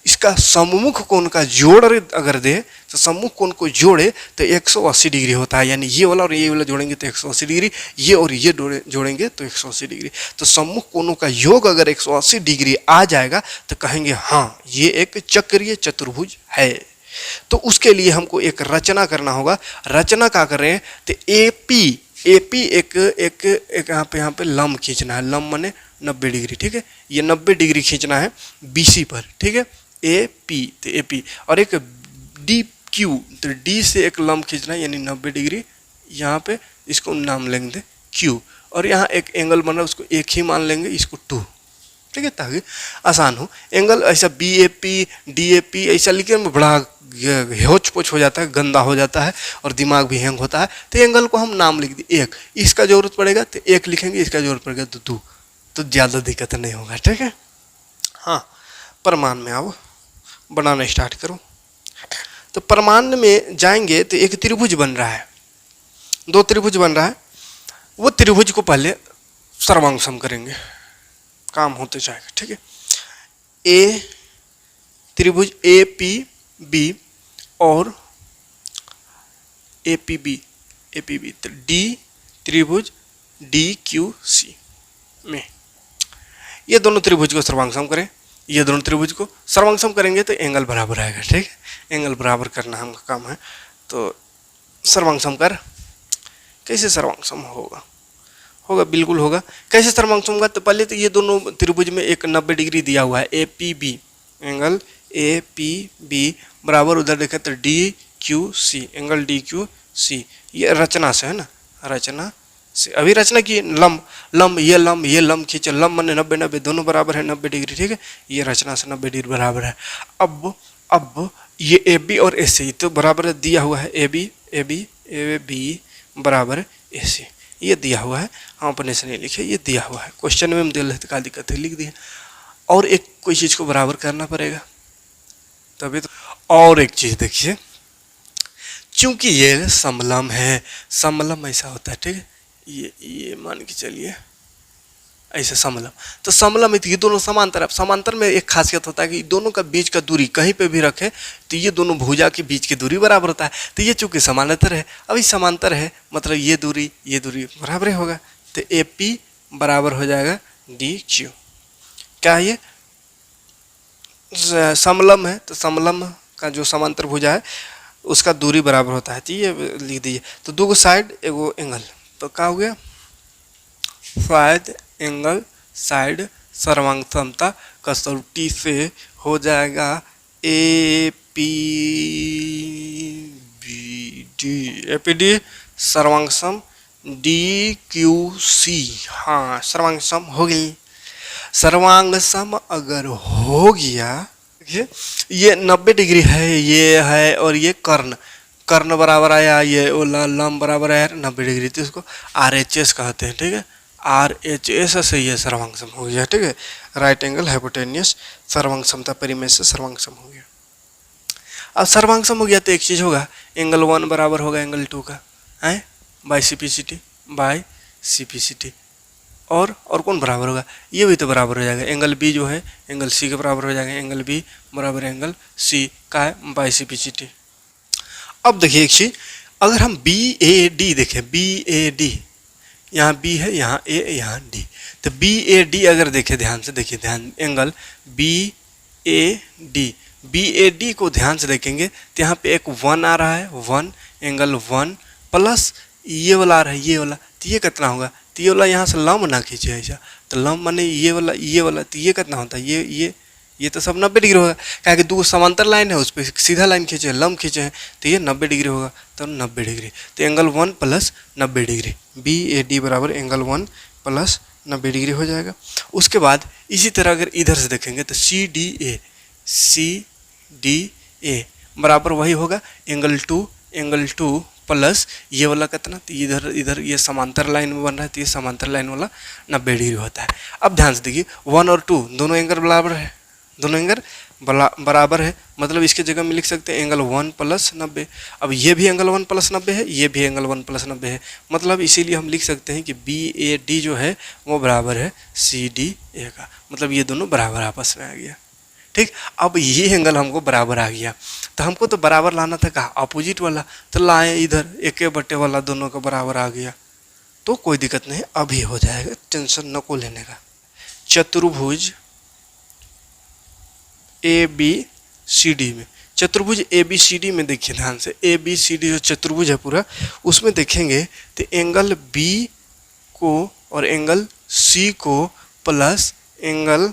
इसका सम्मुख कोण का जोड़ अगर दे तो सम्मुख कोण को जोड़े तो 180 डिग्री होता है, यानी ये वाला और ये वाला जोड़ेंगे तो 180 डिग्री, ये और ये जोड़ेंगे तो 180 डिग्री। तो सम्मुख कोणों का योग अगर 180 डिग्री आ जाएगा तो कहेंगे हाँ ये एक चक्रीय चतुर्भुज है। तो उसके लिए हमको एक रचना करना होगा। रचना क्या कर रहे हैं तो एपी एक यहाँ पे लंब खींचना है। लंब माने 90 डिग्री, ठीक है। ये 90 डिग्री खींचना है बीसी पर, ठीक है। ए पी तो ए पी, और एक डी क्यू तो डी से एक लंब खींचना है यानी 90 डिग्री। यहाँ पे इसको नाम लेंगे क्यू, और यहाँ एक एंगल बन रहा है उसको एक ही मान लेंगे, इसको 2, ठीक है, ताकि आसान हो। एंगल ऐसा B A P D A P ऐसा लिखे में बड़ा होच पोच हो जाता है, गंदा हो जाता है और दिमाग भी हैंग होता है। तो एंगल को हम नाम लिख दिए एक, इसका जरूरत पड़ेगा तो एक लिखेंगे, इसका जरूरत पड़ेगा तो 2, तो ज़्यादा दिक्कत नहीं होगा, ठीक है। हाँ, प्रमाण में आओ, बनाना स्टार्ट करो। तो प्रमाण में जाएंगे तो एक त्रिभुज बन रहा है, 2 त्रिभुज बन रहा है। वो त्रिभुज को पहले सर्वांग करेंगे, काम होते जाएगा, ठीक है। ए त्रिभुज ए पी बी और ए पी बी तो डी त्रिभुज डी क्यू सी में ये दोनों त्रिभुज को सर्वांग करें। ये दोनों त्रिभुज को सर्वांग करेंगे तो एंगल बराबर आएगा, ठीक है। एंगल बराबर करना हमका काम है। तो सर्वांग कर, कैसे सर्वांग होगा बिल्कुल होगा। कैसे सर्वांग होगा तो पहले तो ये दोनों त्रिभुज में एक 90 डिग्री दिया हुआ है, A P B, angle A P B बराबर उधर देखें तो D Q C, angle D Q C. ये रचना से है ना, रचना से अभी रचना की लंब ये लंब खींचे, लंब माने 90 दोनों बराबर है 90 डिग्री, ठीक है। ये रचना से 90 डिग्री बराबर है। अब ये ए बी और ए सी तो बराबर दिया हुआ है, ए बी बराबर ए सी, ये दिया हुआ है। हम अपने से नहीं लिखे, ये दिया हुआ है, क्वेश्चन में हम दे रहे थे, क्या दिक्कत है, लिख दिया। और एक कोई चीज़ को बराबर करना पड़ेगा तभी तो। और एक चीज़ देखिए, चूंकि ये समलम है, समलम ऐसा होता है, ठीक है। ये मान के चलिए ऐसे समलम, तो समलम ये दोनों समांतर है। समांतर में एक खासियत होता है कि दोनों का बीच का दूरी कहीं पे भी रखे तो ये दोनों भुजा के बीच की दूरी बराबर होता है। तो ये चूंकि समानांतर है, अभी समांतर है मतलब ये दूरी बराबर होगा। तो ए पी बराबर हो जाएगा डी क्यू। क्या है ये समलम है, तो समलम का जो समांतर भुजा है उसका दूरी बराबर होता है, तो ये लिख दीजिए। तो 2 साइड एगो एंगल, तो क्या हो गया, साइड एंगल साइड सर्वांग समता कसौटी से हो जाएगा ए पी बी डी सर्वांग डी क्यू सी। हाँ, सर्वांग सम हो गई। सर्वांग सम अगर हो गया, ये 90 डिग्री है, ये है, और ये कर्ण बराबर आया, ये लंब बराबर आया 90 डिग्री, तो इसको RHS कहते हैं, ठीक है। RHS से ये सर्वांग सम हो गया, ठीक है। राइट एंगल हाइपोटेन्यूस सर्वांग समता परिमेय से सर्वांग सम हो गया। अब सर्वांग सम हो गया तो एक चीज़ होगा, एंगल 1 बराबर होगा एंगल 2 का, है by C P C T. और कौन बराबर होगा, ये भी तो बराबर हो जाएगा, एंगल बी जो है एंगल सी के बराबर हो जाएगा, एंगल बी बराबर एंगल सी का है by C P C T. अब देखिए एक चीज, अगर हम बी ए डी देखें, बी ए डी, यहाँ बी है, यहाँ ए, यहाँ डी, तो बी ए डी अगर देखें ध्यान से, देखिए ध्यान, एंगल बी ए डी को ध्यान से देखेंगे तो यहाँ पे एक 1 आ रहा है, 1 एंगल 1 प्लस ये वाला आ रहा है, ये वाला, तो ये कितना होगा, तो ये वाला यहाँ से लंब ना खींचे ऐसा, तो लंब माने ये वाला, तो ये कितना होता है, ये तो सब 90 डिग्री होगा, क्या कि 2 समांतर लाइन है, उस पर सीधा लाइन खींचे, लंब खींचे हैं, तो ये 90 डिग्री होगा, तो 90 डिग्री, तो angle 1 plus 90 degree, B A D बराबर एंगल 1 प्लस 90 डिग्री हो जाएगा। उसके बाद इसी तरह अगर इधर से देखेंगे तो सी डी ए बराबर वही होगा एंगल 2 प्लस ये वाला कितना, तो इधर ये समांतर लाइन में बन रहा है, तो ये समांतर लाइन वाला 90 डिग्री होता है। अब ध्यान से देखिए 1 और 2 दोनों एंगल बराबर है, दोनों एंगल बराबर है, मतलब इसके जगह में लिख सकते हैं एंगल 1 प्लस 90। अब ये भी एंगल 1 प्लस 90 है, ये भी एंगल 1 प्लस 90 है, मतलब इसीलिए हम लिख सकते हैं कि बी ए डी जो है वो बराबर है सी डी ए का, मतलब ये दोनों बराबर आपस में आ गया, ठीक, अब ये एंगल हमको बराबर आ गया, तो हमको तो बराबर लाना था, कहा अपोजिट वाला, तो लाए इधर, एक बट्टे वाला दोनों का बराबर आ गया, तो कोई दिक्कत नहीं, अभी हो जाएगा, टेंशन न को लेने का। चतुर्भुज ए बी सी डी में, चतुर्भुज ए बी सी डी में देखिए ध्यान से, ए बी सी डी जो चतुर्भुज है पूरा, उसमें देखेंगे तो एंगल बी को और एंगल सी को प्लस एंगल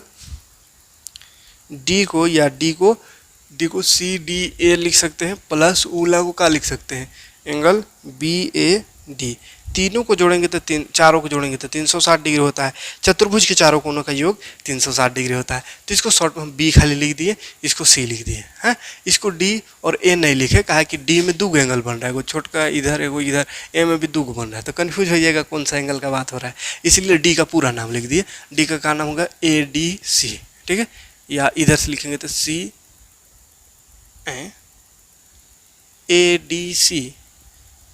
डी को, या डी को सी डी ए लिख सकते हैं, प्लस ऊला को क्या लिख सकते हैं, एंगल बी ए डी। तीनों को जोड़ेंगे तो चारों को जोड़ेंगे तो 360 डिग्री होता है। चतुर्भुज के चारों कोनों का योग 360 डिग्री होता है। तो इसको शॉर्ट में बी खाली लिख दिए, इसको सी लिख दिए हैं। इसको डी और ए नहीं लिखे, कहा कि डी में दो एंगल बन रहा है, एगो छोटका इधर एगो इधर, ए में भी दो बन रहा है, तो कन्फ्यूज हो जाएगा कौन सा एंगल का बात हो रहा है, इसलिए डी का पूरा नाम लिख दिए। डी का क्या नाम होगा, ए डी सी, ठीक है, या इधर से लिखेंगे तो सी A D C,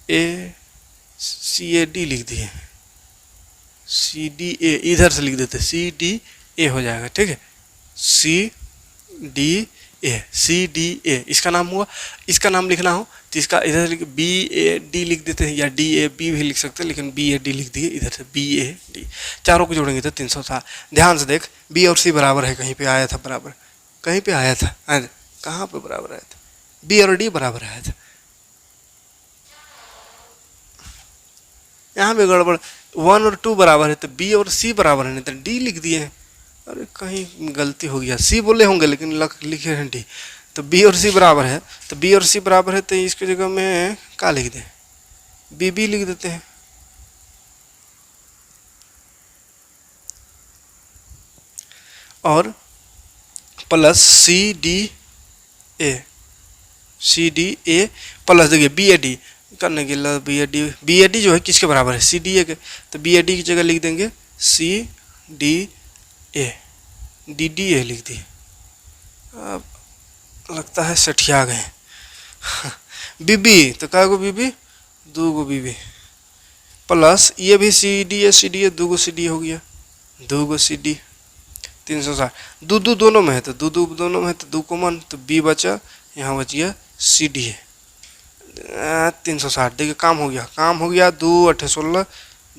A C A D लिख दिए, सी डी ए इधर से लिख देते, सी डी ए हो जाएगा, ठीक है, सी डी ए, सी डी ए इसका नाम हुआ। इसका नाम लिखना हो तो इसका इधर बी ए डी लिख देते हैं, या डी ए बी भी लिख सकते हैं, लेकिन बी ए डी लिख दिए, इधर से बी ए डी, चारों को जोड़ेंगे तो 360। ध्यान से देख, बी और सी बराबर है, कहीं पे आया था बराबर, कहीं पे आया था, कहाँ पे बराबर आया था, बी और डी बराबर आया था, यहाँ पे गड़बड़, 1 और 2 बराबर है तो बी और सी बराबर है, नहीं तो डी लिख दिए हैं। अरे कहीं गलती हो गया, सी बोले होंगे लेकिन लिखे हैं डी, तो बी और सी बराबर है, तो बी और सी बराबर है तो इसकी जगह में क्या लिख दें, बी बी लिख देते हैं। और plus C D A, C D A plus देखिए बी ए डी करने के लिए, बी ए डी जो है किसके बराबर है, सी डी ए के, तो बी ए डी की जगह लिख देंगे C D A, D D A लिख दिए। अब लगता है सठिया गए। बीबी तो क्या गो बीबी, दो गो बीबी, प्लस ये भी सी डी ए, दो गो सी डी हो गया, दो गो सी डी, 360, दो दो दोनों में है तो दो दो दोनों में है तो दो कॉमन, तो बी बचा, यहाँ बच गया सी डी ए, 360। देखिए काम हो गया, 2 8 16,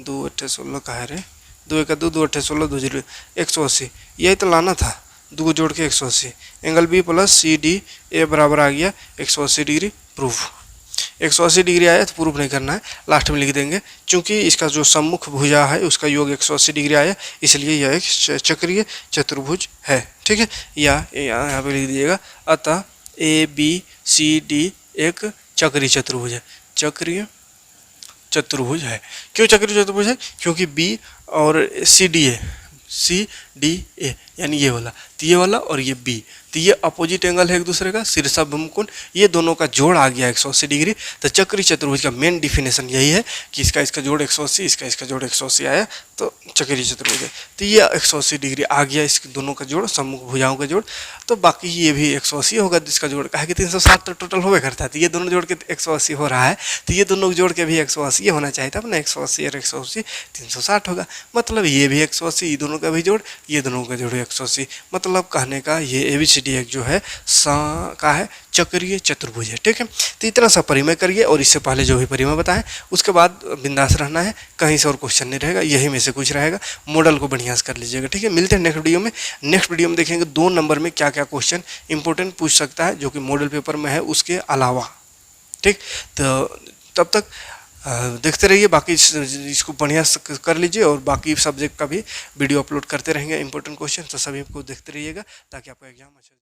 2 8 16 का है रे, 2 1 2, 2 8 16, 2 0 180, यही तो लाना था, दो को जोड़ के 180, angle B plus C D A बराबर आ गया 180 डिग्री, प्रूफ। 180 डिग्री आया तो प्रूफ नहीं करना है, लास्ट में लिख देंगे, क्योंकि इसका जो सम्मुख भुजा है उसका योग 180 डिग्री आया, इसलिए यह एक चक्रीय चतुर्भुज है, ठीक है, या यहाँ पे लिख दीजिएगा, अतः ए बी सी डी एक चक्रीय चतुर्भुज है, चक्रीय चतुर्भुज है। क्यों चक्रीय चतुर्भुज है, क्योंकि बी और सी डी ए, सी डी ए यानी ये वाला, तो ये वाला और ये बी, तो ये अपोजिट एंगल है एक दूसरे का, शीर्षाभिमुख कोण, ये दोनों का जोड़ आ गया 180 डिग्री। तो चक्रीय चतुर्भुज का मेन डिफिनेशन यही है कि इसका जोड़ 180, इसका जोड़ 180 आया तो चक्रीय चतुर्भुज है। तो ये 180 डिग्री आ गया, इसके दोनों का जोड़, सम्मुख भुजाओं का जोड़, तो बाकी ये भी 180 होगा जिसका जोड़, कहा कि 360 तो टोटल होवे करता है, तो ये दोनों जोड़ के 180 हो रहा है, तो ये दोनों जोड़ के भी 180 होना चाहिए था, अपना 180 और 180 360 होगा, मतलब ये भी 180, ये दोनों का भी जोड़, ये दोनों का जोड़ 180, मतलब कहने का ये ABCD एक जो है का है चक्रीय चतुर्भुज है, ठीक है। तो इतना सा परिमय करिए, और इससे पहले जो भी परिमय बताएं उसके बाद बिंदास रहना है, कहीं से और क्वेश्चन नहीं रहेगा, यही में से कुछ रहेगा, मॉडल को बढ़िया से कर लीजिएगा, ठीक है। मिलते हैं नेक्स्ट वीडियो में। नेक्स्ट वीडियो में देखेंगे 2 नंबर में क्या क्या क्वेश्चन इंपॉर्टेंट पूछ सकता है जो कि मॉडल पेपर में है उसके अलावा, ठीक। तो तब तक देखते रहिए, बाकी इसको बढ़िया कर लीजिए, और बाकी सब्जेक्ट का भी वीडियो अपलोड करते रहेंगे इंपॉर्टेंट क्वेश्चन, तो सभी को देखते रहिएगा ताकि आपका एग्जाम अच्छा